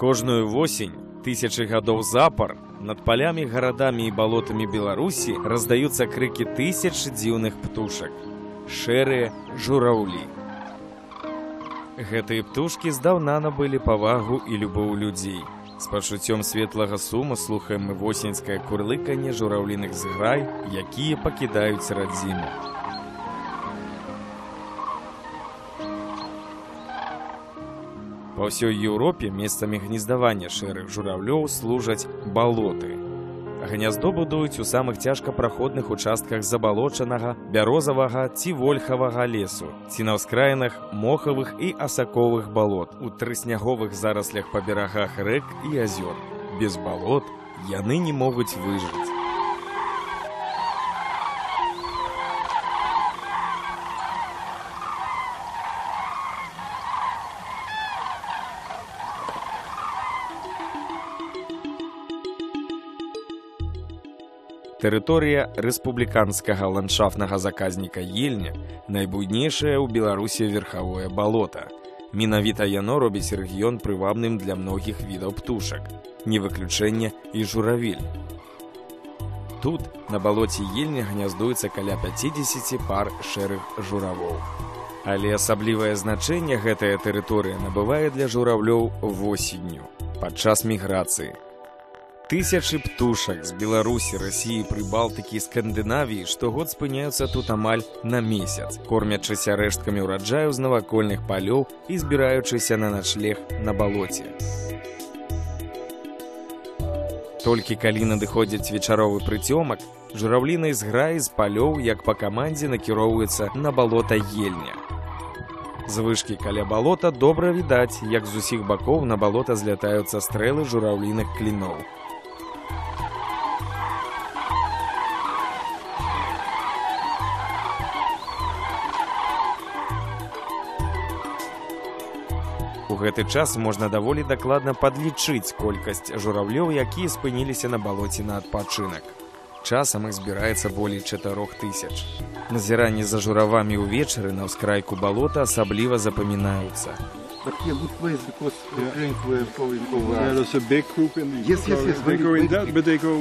Кожную восень, тысячи гадоў запар, над полямі, гарадамі і балотамі Беларусі раздаюцца крыкі тысяч дзіўных птушак. Шэрыя жураўлі. Гэтыя птушкі здаўна набылі павагу і любоў людзей. З пачуццём светлага суму слухаем мы восеньскае курлыканне жураўліных зграй, якія пакідаюць радзіму. Па ўсёй Еўропе месцамі гнездавання шэрых жураўлёў служаць балоты. Гняздо будуюць у самых цяжкапраходных участках забалочанага, бярозавага ці вольхавага лесу, ці на ўскраінах мохавых і асаковых балот, у трысняговых зараслях па берагах рэк і азёр. Без балот яны не могуць выжыць. Тэрыторыя рэспубліканскага ландшафтнага заказніка Ельня найбуйнейшае ў Беларусі верхавое балота. Менавіта яно робіць рэгіён прывабным для многіх відаў птушак. Не выключэнне і журавель. Тут, на балоце Ельня, гняздуецца каля 50 пар шэрых журавоў. Але асаблівае значэнне гэтая тэрыторыя набывае для журавлёў восенню, падчас міграцыі. Тысячы птушак з Беларусі, Расіі, Прыбалтыкі і Скандынавіі штогод спыняюцца тут амаль на месяц, кормячыся рэшткамі ўраджаю з навакольных палёў і збіраючыся на начлег на балоце. Толькі калі надыходзіць вечаровы прыцёмак, журавлінай зграі з палёў, як па камандзе, накіроўваецца на балота Ельня. З вышкі каля балота добра відаць, як з усіх бакоў на балота злятаюцца стрэлы журавліных кліноў. У гэты час можна даволі дакладна падлічыць колькасць журавлёў, якія спыніліся на балоце на адпачынак. Часам іх збіраецца болей 4000. Назіранні за журавамі ўвечары на ўскрайку балота асабліва запамінаюцца. But yeah, good place because the trains were going over. Yeah, there's a big group in the Yes. They go in that, but they go.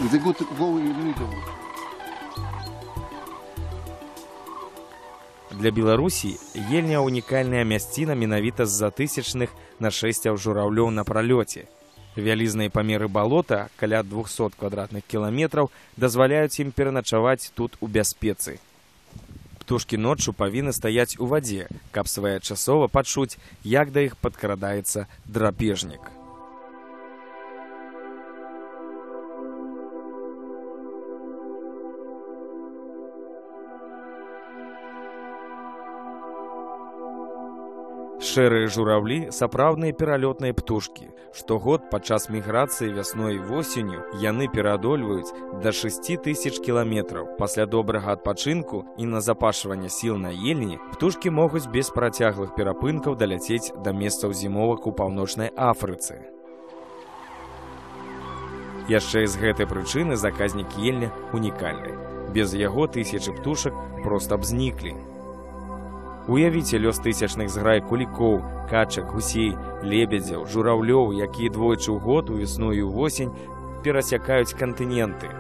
They go in the middle. Для Беларусі Ельня унікальная мясціна менавіта з-за тысячных нашэсцяў журавлёў на пралёце. Вялізныя памеры балота, каля 200 квадратных кіламетраў, дазваляюць ім пераначаваць тут у бяспецы. Птушкі ноччу павінны стаяць у вадзе, каб своечасова пачуць, як да іх падкрадаецца драпежнік. Шэрыя журавлі – сапраўдныя пералётныя птушкі. Штогод падчас міграцыі вясной і восенню яны пераадольваюць да 6000 кіламетраў. Пасля добрага адпачынку і назапашвання сіл на Ельні птушкі могуць без працяглых перапынкаў даляцець да месцаў зімовак у паўночнай Афрыцы. Яшчэ з гэтай прычыны заказнік Ельня унікальны. Без яго тысячы птушак проста б зніклі. Уявіце лёс тысячных зграй кулікоў, качак, гусей, лебедзяў, журавлёў, якія двойчы ў год, у весну і ў восень, перасякаюць кантыненты.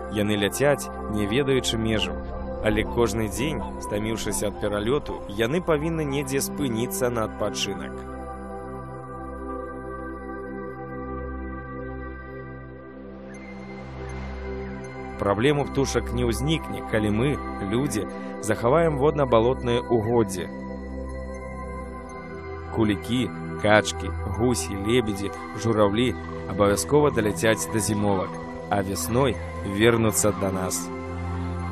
Яны ляцяць, не ведаючы межаў. Але кожны дзень, стаміўшыся ад пералёту, яны павінны недзе спыніцца на адпачынак. Праблему птушак не ўзнікне, калі мы, людзі, захаваем водна-балотныя угоддзі. Кулікі, качкі, гусі, лебедзі, журавлі абавязкова даляцяць да зімовак, а весной вернуцца да нас.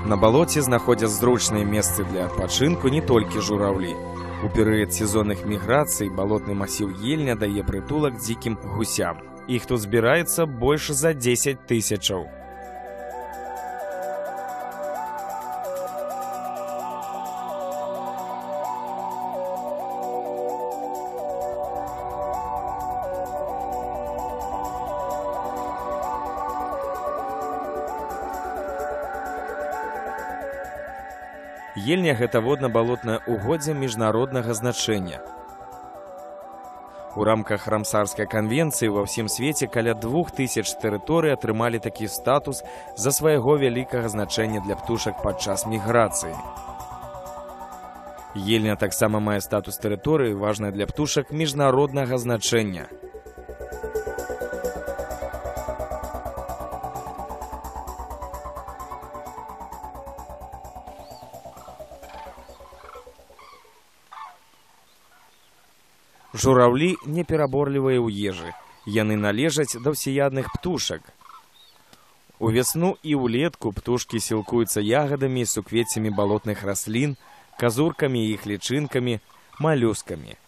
На балоце знаходзяць зручныя месцы для адпачынку не толькі журавлі. У перыяд сезонных міграцый балотны масіў Ельня дае прытулак дзікім гусям. Іх тут збіраецца больш за 10 000. Ельня – гэта водна-балотнае угоддзе міжнароднага значэння. У рамках Рамсарскай канвенцыі ва ўсім свеце каля 2000 тэрыторый атрымалі такі статус за свайго вялікага значэння для птушак падчас міграцыі. Ельня таксама мае статус тэрыторыі, важная для птушак міжнароднага значэння. Жураўлі непераборлівыя ў ежы. Яны належаць да ўсеядных птушак. У вясну і ўлетку птушкі сілкуюцца ягадамі і суквеццямі балотных раслін, казуркамі і іх лічынкамі, малюскамі.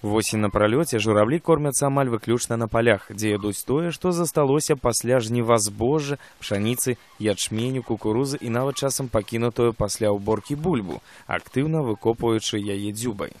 Восень на пралёце журавлі кормяцца амаль выключна на палях, дзе ядуць тое, што засталося пасля жніва збожжа, пшаніцы, ячменю, кукурузы і нават часам пакінутую пасля ўборкі бульбу, актыўна выкопваючы яе дзюбай.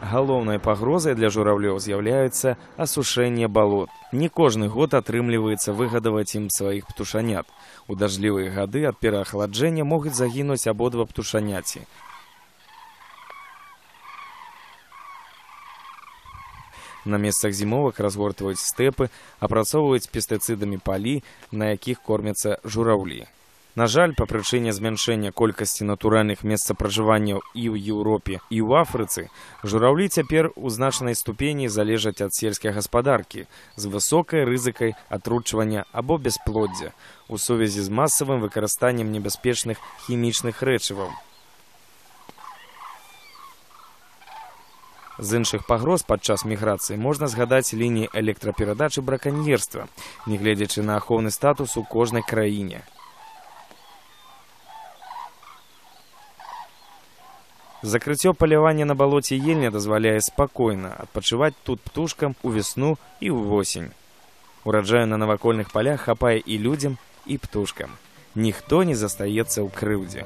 Галоўнай пагрозай для жураўлёў з'яўляецца асушэнне балот. Не кожны год атрымліваецца выгадаваць ім сваіх птушанят. У дажджлівыя гады ад пераахаладжэння могуць загінуць абодва птушаняці. На месцах зімовак разгортваюць стэпы, апрацоўваюць пестыцыдамі палі, на якіх кормяцца жураўлі. На жаль, па прычыне змяншэння колькасці натуральных месцапражыванняў і ў Еўропе, і ў Афрыцы, жураўлі цяпер у значнай ступені залежаць ад сельскай гаспадаркі з высокай рызыкай атручвання або бясплоддзя у сувязі з масавым выкарыстаннем небяспечных хімічных рэчываў. З іншых пагроз падчас міграцыі можна згадаць лініі электраперадачы браканьерства, нягледзячы на ахоўны статус у кожнай краіне. Закрыццё палявання на балоце ельня дазваляе спакойна адпачываць тут птушкам у весну і ўвосень. Ураджаю на навакольных палях хапае і людзям, і птушкам. Ніхто не застаецца ў крыўдзе.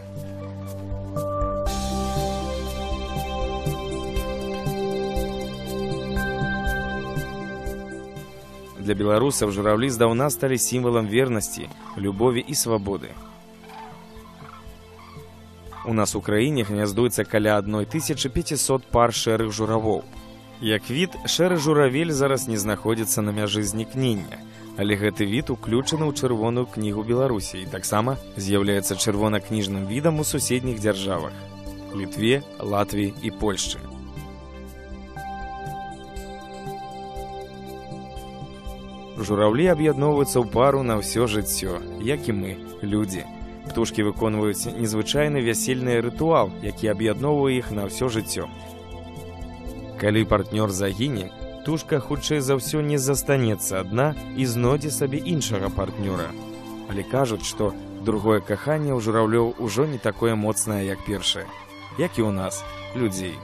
Для беларусаў жураўлі здаўна сталі сімвалам вернасці, любові і свабоды. У нас у краіне гняздуецца каля 1500 пар шэрых журавоў. Як від, шэры журавель зараз не знаходзіцца на мяжы знікнення, але гэты від уключаны ў чырвоную кнігу Беларусі і таксама з'яўляецца чырвонакніжным відам у суседніх дзяржавах – Літве, Латвіі і Польшчы. Жураўлі аб'ядноўваюцца ў пару на ўсё жыццё, як і мы, людзі. Птушкі выконваюць незвычайны вясельны рытуал, які аб'ядноўвае іх на ўсё жыццё. Калі партнёр загіне, птушка хутчэй за ўсё не застанецца адна і знойдзе сабе іншага партнёра. Але кажуць, што другое каханне ў жураўлёў ужо не такое моцнае, як першае, як і ў нас, людзей.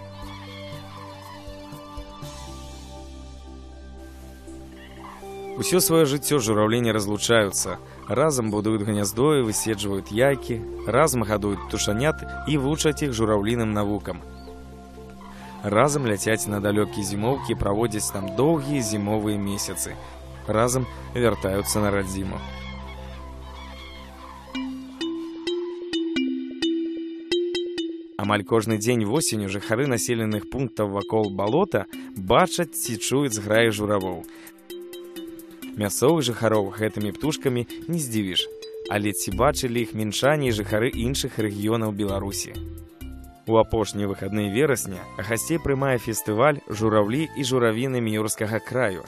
Усё сваё жыццё жураўлі не разлучаюцца. Разам будуюць гняздо і выседжваюць яйкі, разам гадуюць птушанят і вучаць іх жураўліным навукам. Разам ляцяць на далёкія зімоўкі, праводзяць там доўгія зімовыя месяцы. Разам вяртаюцца на радзіму. Амаль кожны дзень восенню жыхары населеных пунктаў вакол балота бачаць ці чуюць зграі журавоў. Мясцовых жыхароў гэтымі птушкамі не здзівіш, але ці бачылі іх мінчане і жыхары іншых рэгіёнаў Беларусі. У апошнія выхадныя верасня гасцей прымае фестываль «Жураўлі і журавіны Міёрскага краю».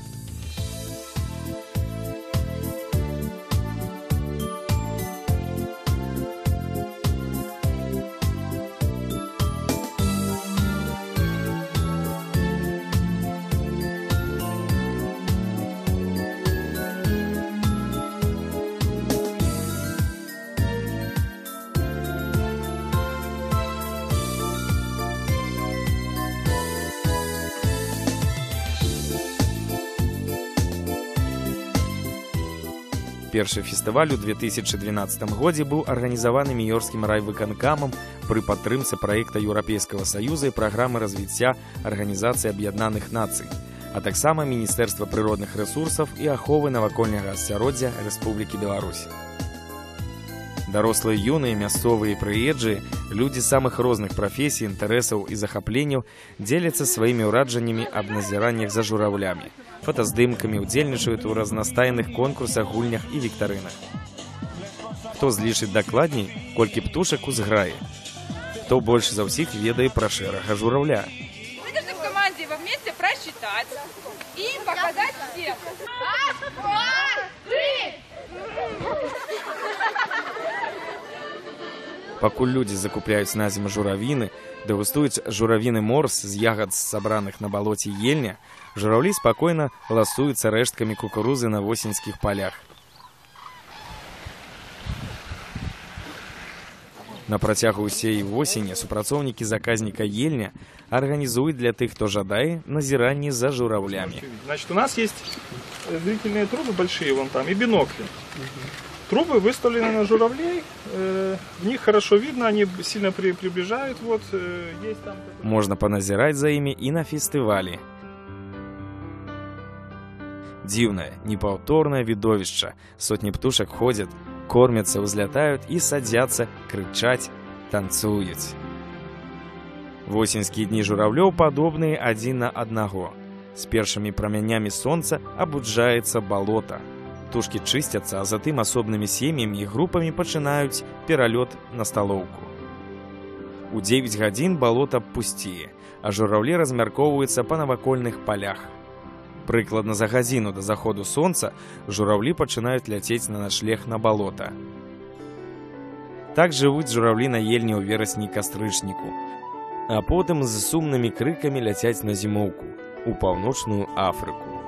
Першы фестываль у 2012 годзе быў арганізаваны Міёрскім райвыканкамам пры падтрымцы праекта Еўрапейскага Саюза і праграмы развіцця Арганізацыі Аб'яднаных Нацый, а таксама Міністэрства прыродных рэсурсаў і аховы навакольнага асяроддзя Рэспублікі Беларусь. Дарослыя, юныя, мясцовыя і прыезджыя, людзі самых розных прафесій, інтарэсаў і захапленняў дзеляцца сваімі ўражаннямі аб назіраннях за журавлямі, фотаздымкамі, удзельнічаюць у разнастайных конкурсах, гульнях і віктарынах. Хто злічыць дакладней, колькі птушак у зграі? Хто больш за ўсіх ведае пра шэрага журавля? Мы должны в команде во вместе просчитать и показать всем. Раз, два, три! Пакуль людзі закупляюць на зіму журавіны, дэгустуюць журавіны морс з ягад, сабраных на балоце ельня, журавлі спакойна ласуюцца рэшткамі кукурузы на восеньскіх палях. На працягу ўсей восені супрацоўнікі заказніка ельня арганізуюць для тых, хто жадае, назіранні за журавлямі. Значит, у нас есть зрительные трубы большие вон там и бинокли. Трубы выставлены на журавлей, в них хорошо видно, они сильно приближают. Вот, есть там... Можна паназіраць за імі і на фестывалі. Дзіўнае, непаўторнае відовішча. Сотні птушак ходзяць, кормяцца, узлятаюць і садзяцца, крычаць, танцуюць. Восеньскія дні журавлёў падобныя адзін на аднаго. З першымі прамянямі сонца абуджаецца балота. Птушкі чысцяцца, а затым асобнымі сем'ямі і групамі пачынаюць пералёт на сталоўку. У 9 гадзін балота пусцее, а журавлі размяркоўваюцца па навакольных палях. Прыкладна за гадзіну да заходу сонца журавлі пачынаюць ляцець на начлег на балота. Так жывуць журавлі на ельні ў верасні-кастрычніку, а потым з сумнымі крыкамі ляцяць на зімоўку, у паўночную Афрыку.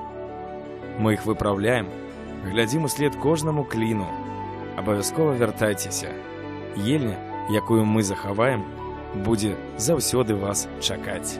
Мы іх выпраўляем, глядзім услед кожнаму кліну. Абавязкова вяртайцеся. Ельня, якую мы захаваем, будзе заўсёды вас чакаць.